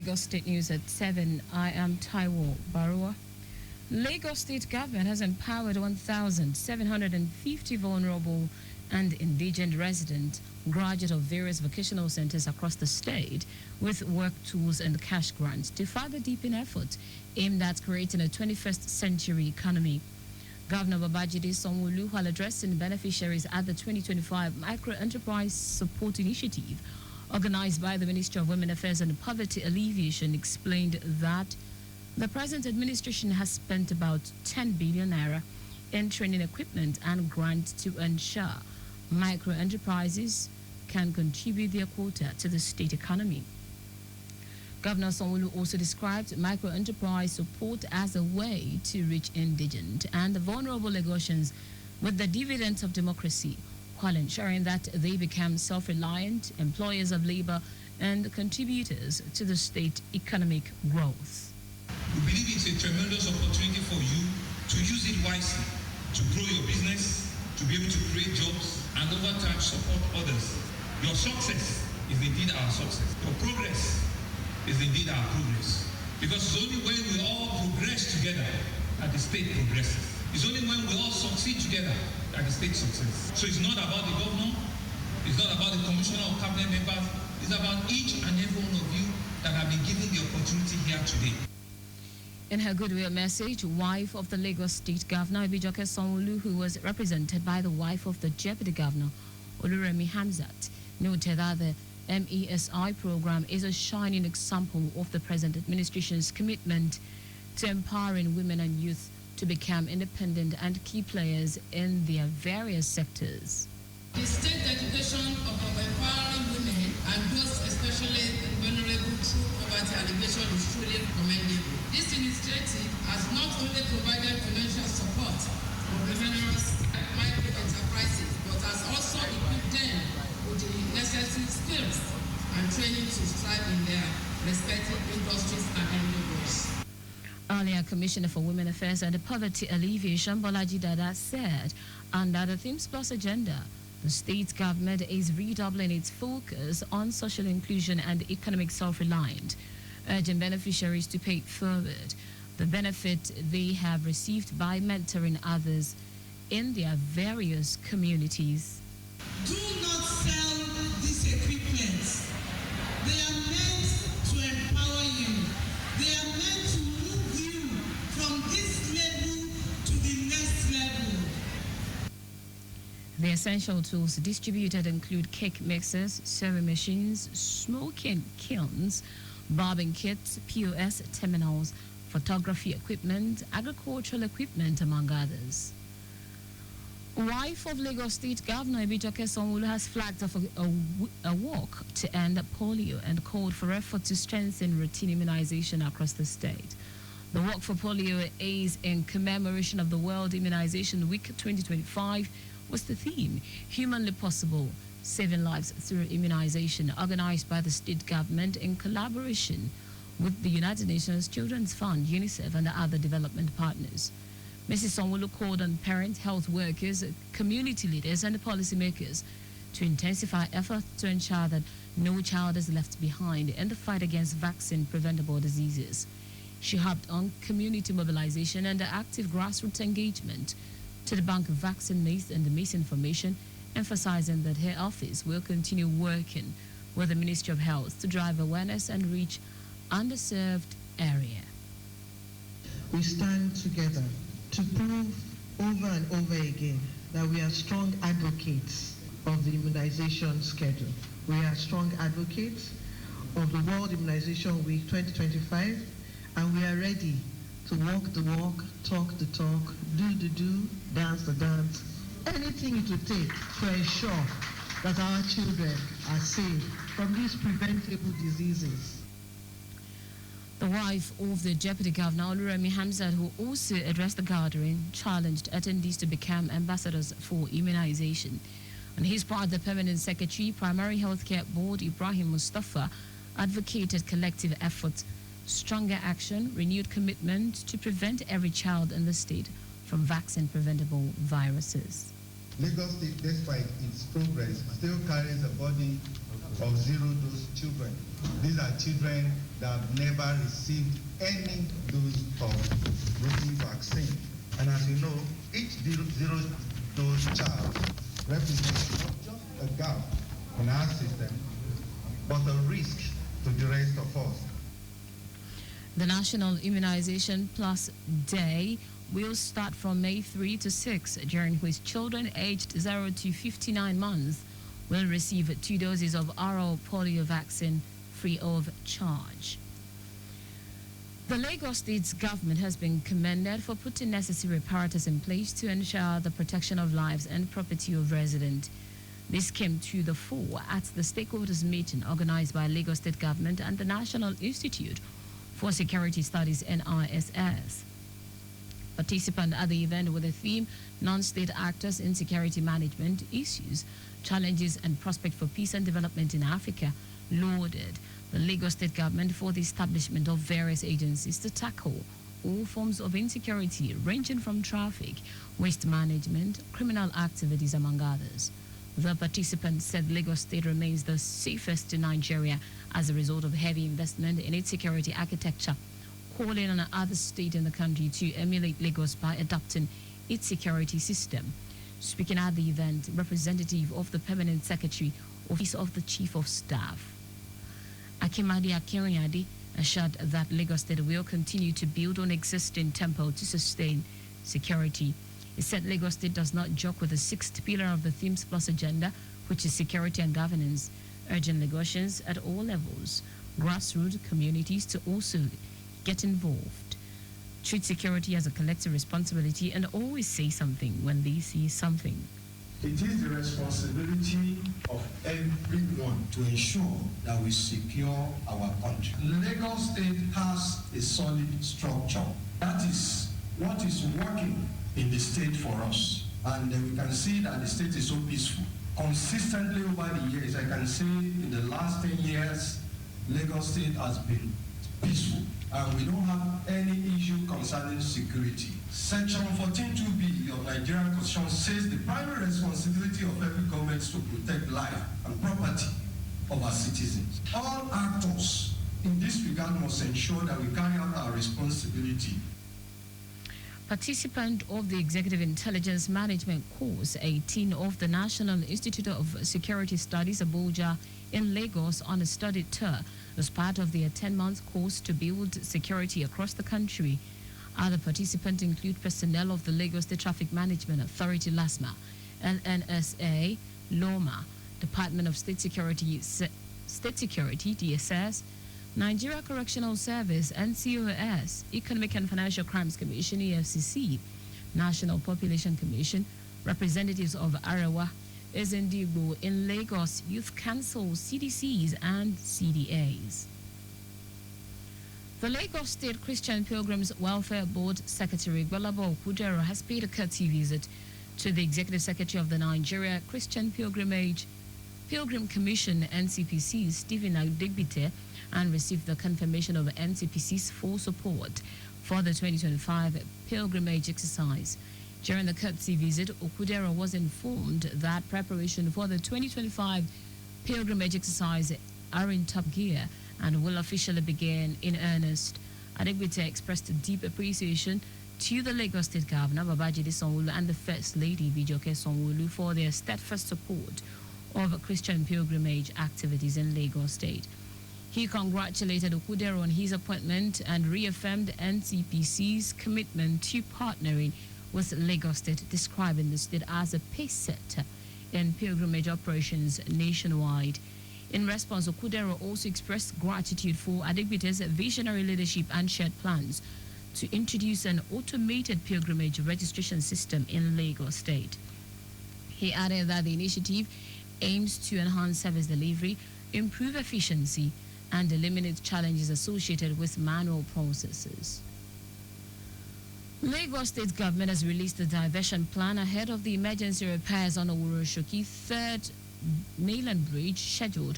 Lagos State News at 7. I am Taiwo Baruwa. Lagos State government has empowered 1,750 vulnerable and indigent residents, graduates of various vocational centers across the state, with work tools and cash grants to further deepen efforts aimed at creating a 21st century economy. Governor Babajide Sanwo-Olu, while addressing beneficiaries at the 2025 Micro Enterprise Support Initiative, organized by the Ministry of Women Affairs and Poverty Alleviation, explained that the present administration has spent about 10 billion naira in training equipment and grants to ensure micro enterprises can contribute their quota to the state economy. Governor Sanwo-Olu also described micro enterprise support as a way to reach indigent and vulnerable Lagosians with the dividends of democracy, while ensuring that they become self-reliant employers of labor and contributors to the state economic growth. We believe it's a tremendous opportunity for you to use it wisely, to grow your business, to be able to create jobs, and over time support others. Your success is indeed our success. Your progress is indeed our progress. Because it's only when we all progress together that the state progresses. It's only when we all succeed together that the state succeeds. So it's not about the governor, it's not about the commissioner or cabinet members, it's about each and every one of you that have been given the opportunity here today. In her goodwill message, wife of the Lagos State Governor, Ibijoke Sanwo-Olu, who was represented by the wife of the Deputy Governor, Oluremi Hamzat, noted that the MESI program is a shining example of the present administration's commitment to empowering women and youth to become independent and key players in their various sectors. The state dedication of empowering women and those especially vulnerable through poverty alleviation is truly commendable. This initiative has not only provided financial support for the generous micro enterprises, but has also equipped them with the necessary skills and training to thrive in their respective industries and endeavors. Earlier, Commissioner for Women Affairs and Poverty Alleviation, Bolaji Dada, said under the Themes Plus agenda, the state government is redoubling its focus on social inclusion and economic self-reliance, urging beneficiaries to pay forward the benefit they have received by mentoring others in their various communities. Do not sell these equipment. They are meant to empower you. They are meant to move you from this level to the next level. The essential tools distributed include cake mixers, sewing machines, smoking kilns, barbing kits, POS terminals, photography equipment, agricultural equipment, among others. Wife of Lagos State Governor Ibijoke Sanwo-Olu has flagged off a walk to end polio and called for effort to strengthen routine immunization across the state. The Walk for Polio is in commemoration of the World Immunization Week 2025 was the theme, Humanly Possible, Saving Lives Through Immunization, organized by the state government in collaboration with the United Nations Children's Fund, UNICEF, and other development partners. Mrs. Sanwo-Olu called on parents, health workers, community leaders, and policymakers to intensify efforts to ensure that no child is left behind in the fight against vaccine-preventable diseases. She harped on community mobilization and active grassroots engagement to debunk vaccine myths and misinformation, emphasizing that her office will continue working with the Ministry of Health to drive awareness and reach underserved areas. We stand together to prove over and over again that we are strong advocates of the immunization schedule. We are strong advocates of the World Immunization Week 2025, and we are ready to walk the walk, talk the talk, do the do, dance the dance, anything it will take to ensure that our children are safe from these preventable diseases. The wife of the Deputy Governor, Oluremi Hamzat, who also addressed the gathering, challenged attendees to become ambassadors for immunization. On his part, the Permanent Secretary, Primary Healthcare Board, Ibrahim Mustafa, advocated collective efforts, stronger action, renewed commitment to prevent every child in the state from vaccine-preventable viruses. Lagos State, despite its progress, still carries a body of zero-dose children. These are children that have never received any dose of routine vaccine. And as you know, each zero-dose child represents not just a gap in our system, but a risk to the rest of us. The National Immunization Plus Day will start from May 3 to 6, during which children aged 0 to 59 months will receive 2 doses of oral polio vaccine free of charge. The Lagos State government has been commended for putting necessary apparatus in place to ensure the protection of lives and property of residents. This came to the fore at the stakeholders meeting organized by Lagos State government and the National Institute for Security Studies (NISS). Participants at the event with the theme Non-State Actors in Security Management Issues, Challenges and Prospect for Peace and Development in Africa lauded the Lagos State government for the establishment of various agencies to tackle all forms of insecurity ranging from traffic, waste management, criminal activities, among others. The participants said Lagos State remains the safest in Nigeria as a result of heavy investment in its security architecture, calling on other states in the country to emulate Lagos by adopting its security system. Speaking at the event, representative of the Permanent Secretary, Office of the Chief of Staff, Akimade Akinriade, assured that Lagos State will continue to build on existing tempo to sustain security. He said Lagos State does not joke with the sixth pillar of the Themes Plus agenda, which is security and governance, urging Lagosians at all levels, grassroots communities to also get involved, treat security as a collective responsibility, and always say something when they see something. It is the responsibility of everyone to ensure that we secure our country. Lagos State has a solid structure. That is what is working in the state for us. And we can see that the state is so peaceful. Consistently over the years, I can say in the last 10 years, Lagos State has been peaceful. And we don't have any issue concerning security. Section 14(2)(b) of Nigerian Constitution says the primary responsibility of every government is to protect life and property of our citizens. All actors in this regard must ensure that we carry out our responsibility. Participant of the Executive Intelligence Management Course 18 of the National Institute of Security Studies, Abuja, in Lagos on a study tour as part of their 10-month course to build security across the country. Other participants include personnel of the Lagos State Traffic Management Authority, LASMA, LNSA, LOMA, Department of State Security, DSS, Nigeria Correctional Service, NCOS, Economic and Financial Crimes Commission, EFCC, National Population Commission, representatives of Arawa, Ezendigbo in Lagos, Youth Council, CDCs, and CDAs. The Lagos State Christian Pilgrims Welfare Board Secretary Gbelabo Okudero has paid a courtesy visit to the Executive Secretary of the Nigeria Christian Pilgrim Commission, NCPC, Stephen Adigbite, and received the confirmation of NCPC's full support for the 2025 pilgrimage exercise. During the courtesy visit, Okudero was informed that preparation for the 2025 pilgrimage exercise are in top gear and will officially begin in earnest. Adigbite expressed deep appreciation to the Lagos State Governor, Babajide Sanwo-Olu, and the First Lady, Bijoke Sanwo-Olu, for their steadfast support of Christian pilgrimage activities in Lagos State. He congratulated Okudero on his appointment and reaffirmed NCPC's commitment to partnering with Lagos State, describing the state as a pace setter in pilgrimage operations nationwide. In response, Okudero also expressed gratitude for Adigbite's visionary leadership and shared plans to introduce an automated pilgrimage registration system in Lagos State. He added that the initiative aims to enhance service delivery, improve efficiency, and eliminate challenges associated with manual processes. Lagos State government has released a diversion plan ahead of the emergency repairs on Owuroshoki 3rd mainland bridge scheduled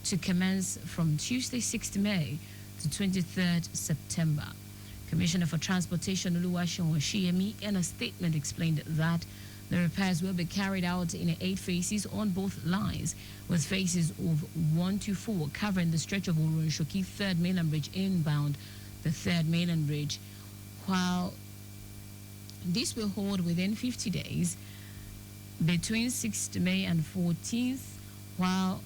to commence from Tuesday 6th May to 23rd September. Commissioner for Transportation Oluwaseun Oshiyemi in a statement explained that The repairs will be carried out in 8 phases on both lines, with phases of 1 to 4 covering the stretch of Oronshoki 3rd Mainland Bridge inbound the 3rd Mainland Bridge, while this will hold within 50 days between 6th May and 14th, while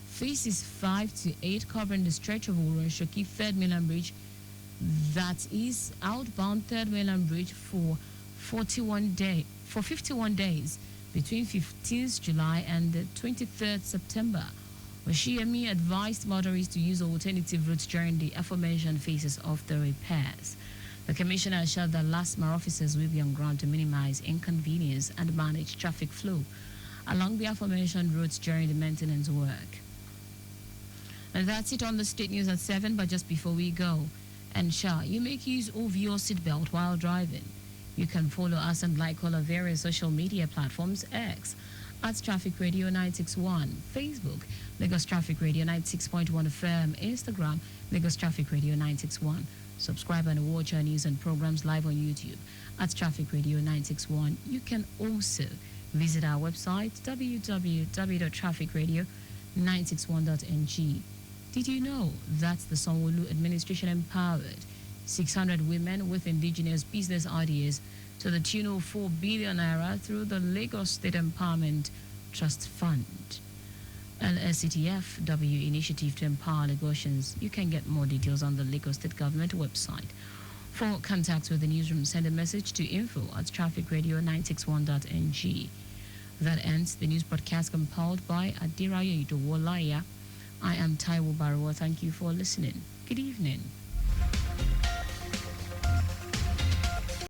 phases 5 to 8 covering the stretch of Oronshoki 3rd Mainland Bridge, that is outbound 3rd Mainland Bridge, for 51 days between 15th July and the 23rd September. Oshiemi advised motorists to use alternative routes during the aforementioned phases of the repairs. The commissioner assured that LASMA officers will be on ground to minimize inconvenience and manage traffic flow along the aforementioned routes during the maintenance work. And that's it on the state news at 7. But just before we go, ensure you make use of your seatbelt while driving. You can follow us and like all our various social media platforms: X at Traffic Radio 961, Facebook Lagos Traffic Radio 96.1 FM, Instagram Lagos Traffic Radio 961. Subscribe and watch our news and programs live on YouTube at Traffic Radio 961. You can also visit our website www.trafficradio961.ng. Did you know that the Sanwo-Olu administration empowered 600 women with indigenous business ideas to the tune of 4 billion naira through the Lagos State Empowerment Trust Fund, LSCTFW initiative to empower Lagosians? You can get more details on the Lagos State Government website. For contacts with the newsroom, send a message to info@trafficradio961.ng. That ends the news broadcast compiled by Adirayo Idowolaya. I am Taiwo Baruwa. Thank you for listening. Good evening.